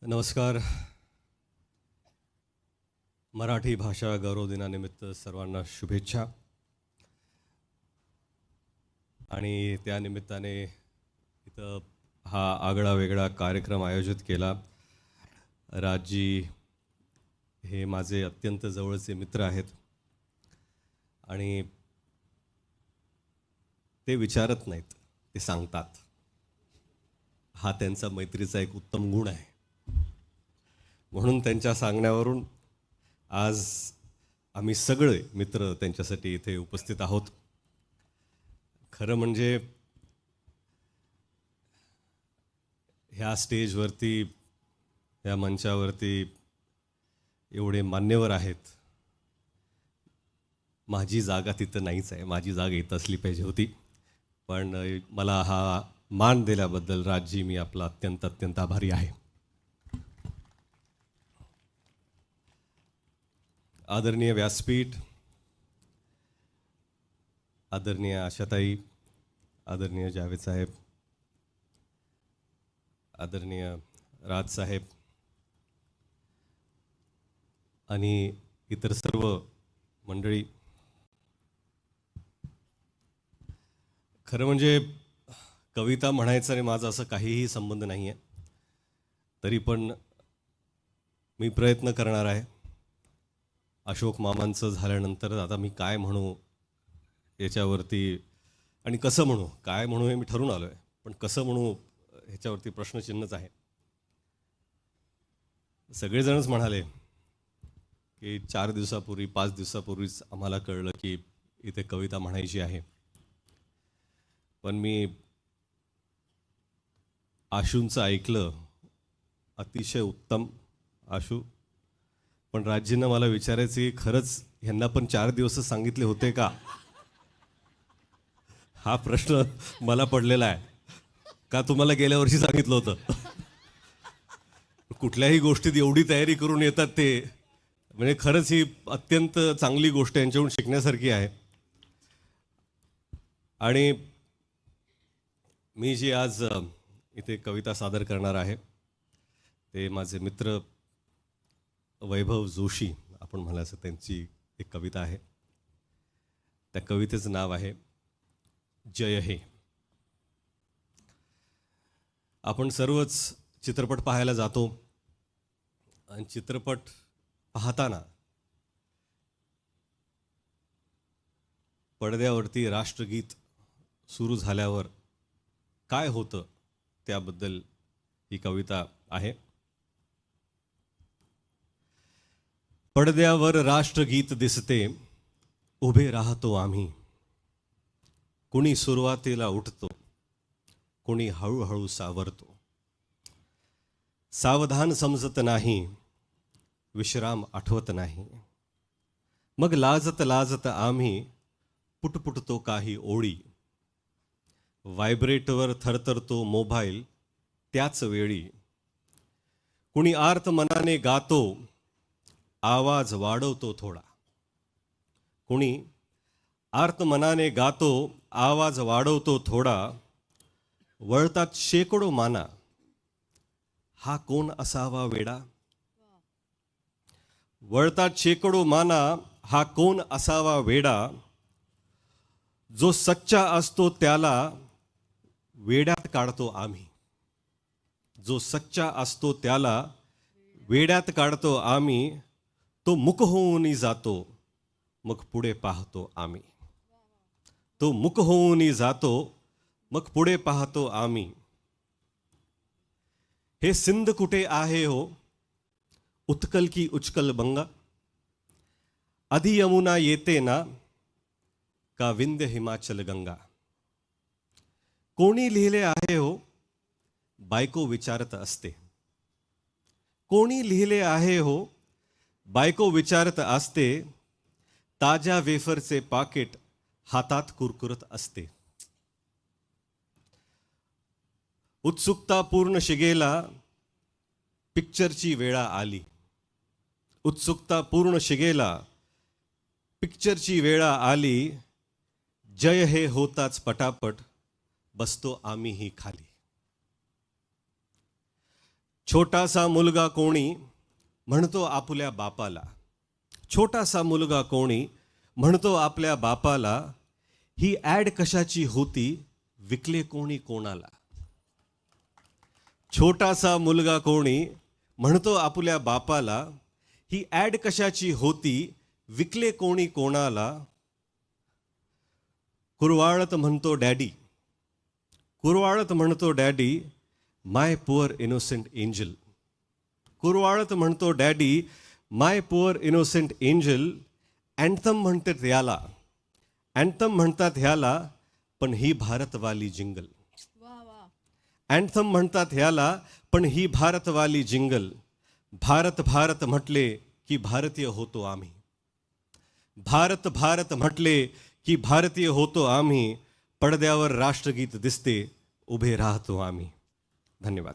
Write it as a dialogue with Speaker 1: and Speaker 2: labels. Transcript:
Speaker 1: नमस्कार. मराठी भाषा गौरव दिनानिमित्त सर्वांना शुभेच्छा. आणि त्या निमित्ताने इथं हा आगळा वेगळा कार्यक्रम आयोजित केला. राजजी हे माझे अत्यंत जवळचे मित्र आहेत आणि ते विचारत नाहीत, ते सांगतात. हा त्यांचा मैत्रीचा एक उत्तम गुण आहे. म्हणून त्यांच्या सांगण्यावरून आज आम्ही सगळे मित्र त्यांच्यासाठी इथे उपस्थित आहोत. खरं म्हणजे ह्या स्टेजवरती, ह्या मंचावरती एवढे मान्यवर आहेत. माझी जागा तिथं नाहीच आहे. माझी जागा इथं असली पाहिजे होती. पण मला हा मान दिल्याबद्दल राजजी, मी आपला अत्यंत अत्यंत आभारी आहे. आदरणीय व्यासपीठ, आदरणीय आशाताई, आदरणीय जावेद साहेब, आदरणीय राजसाहेब आणि इतर सर्व मंडळी. खरं म्हणजे कविता म्हणायचं आणि माझा असं काहीही संबंध नाही आहे. तरी पण मी प्रयत्न करणार आहे. अशोक मामांचं झाल्यानंतर आता मी काय म्हणू याच्यावरती, आणि कसं म्हणू, काय म्हणू हे मी ठरवून आलो आहे, पण कसं म्हणू ह्याच्यावरती प्रश्नचिन्हच आहे. सगळेजणच म्हणाले की 4 दिवसापूर्वी 5 दिवसापूर्वीच आम्हाला कळलं की इथे कविता म्हणायची आहे. पण मी आशूंचं ऐकलं, अतिशय उत्तम आशू. पण राजजींना मला विचारायचं की खरंच ह्यांना पण 4 दिवसच सांगितले होते का, हा प्रश्न मला पडलेला आहे. का तुम्हाला गेल्या वर्षी सांगितलं होतं? कुठल्याही गोष्टीत एवढी तयारी करून येतात ते, म्हणजे खरंच ही अत्यंत चांगली गोष्ट यांच्याकडून शिकण्यासारखी आहे. आणि मी जी आज इथे कविता सादर करणार आहे ते माझे मित्र वैभव जोशी, आपण म्हणायचं, त्यांची एक कविता आहे. त्या कवितेचं नाव आहे जय हे. आपण सर्वच चित्रपट पाहायला जातो आणि चित्रपट पाहताना पडद्यावरती राष्ट्रगीत सुरू झाल्यावर काय होतं त्याबद्दल ही कविता आहे. पडद्यावर राष्ट्रगीत दिसते, उभे राहतो आम्ही. कुणी सुरुवातीला उठतो, कुणी हळूहळू सावरतो. सावधान समजत नाही, विश्राम आठवत नाही. मग लाजत लाजत आम्ही पुटपुटतो काही ओळी. व्हायब्रेटवर थरथरतो मोबाईल त्याच वेळी. कुणी आर्त मनाने गातो, आवाज वाढवतो थोडा. कुणी आर्त मनाने गातो, आवाज वाढवतो थोडा. वळतात शेकडो माना, हा कोण असावा वेडा. वळतात शेकडो माना, हा कोण असावा वेडा. जो सच्चा असतो त्याला वेड्यात काढतो आम्ही. जो सच्चा असतो त्याला वेड्यात काढतो आम्ही. तो मुक होऊन जातो, मग पुढे पाहतो आम्ही. तो मुक होऊन जातो, मग पुढे पाहतो आम्ही. हे सिंध कुठे आहे हो, उत्कल की उच्कल बंगा. आधी यमुना येते ना, का विंध्य हिमाचल गंगा. कोणी लिहिले आहे हो, बायको विचारत असते. कोणी लिहिले आहे हो, बायको विचारत असते. ताज्या वेफरचे पाकिट हातात कुरकुरत असते. उत्सुकता पूर्ण शिगेला, पिक्चरची वेळा आली. उत्सुकता पूर्ण शिगेला, पिक्चरची वेळा आली. जय हे होताच पटापट, बसतो आम्हीही खाली. छोटासा मुलगा कोणी म्हणतो आपल्या बापाला, छोटासा मुलगा कोणी म्हणतो आपल्या बापाला, ही ॲड कशाची होती विकले कोणी कोणाला. छोटासा मुलगा कोणी म्हणतो आपल्या बापाला, ही ॲड कशाची होती विकले कोणी कोणाला. कुरवाळत म्हणतो डॅडी, कुरवाळत म्हणतो डॅडी, माय पुअर इनोसेंट एंजल. कुरवाळत म्हणतो डॅडी, माय पुअर इनोसेंट एंजल. अँथम म्हणतात याला, अँथम म्हणतात ह्याला, पण ही भारतवाली जिंगल. अँथम म्हणतात ह्याला, पण ही भारतवाली जिंगल. भारत भारत म्हटले की भारतीय होतो आम्ही. भारत भारत म्हटले की भारतीय होतो आम्ही. पडद्यावर राष्ट्रगीत दिसते, उभे राहतो आम्ही. धन्यवाद.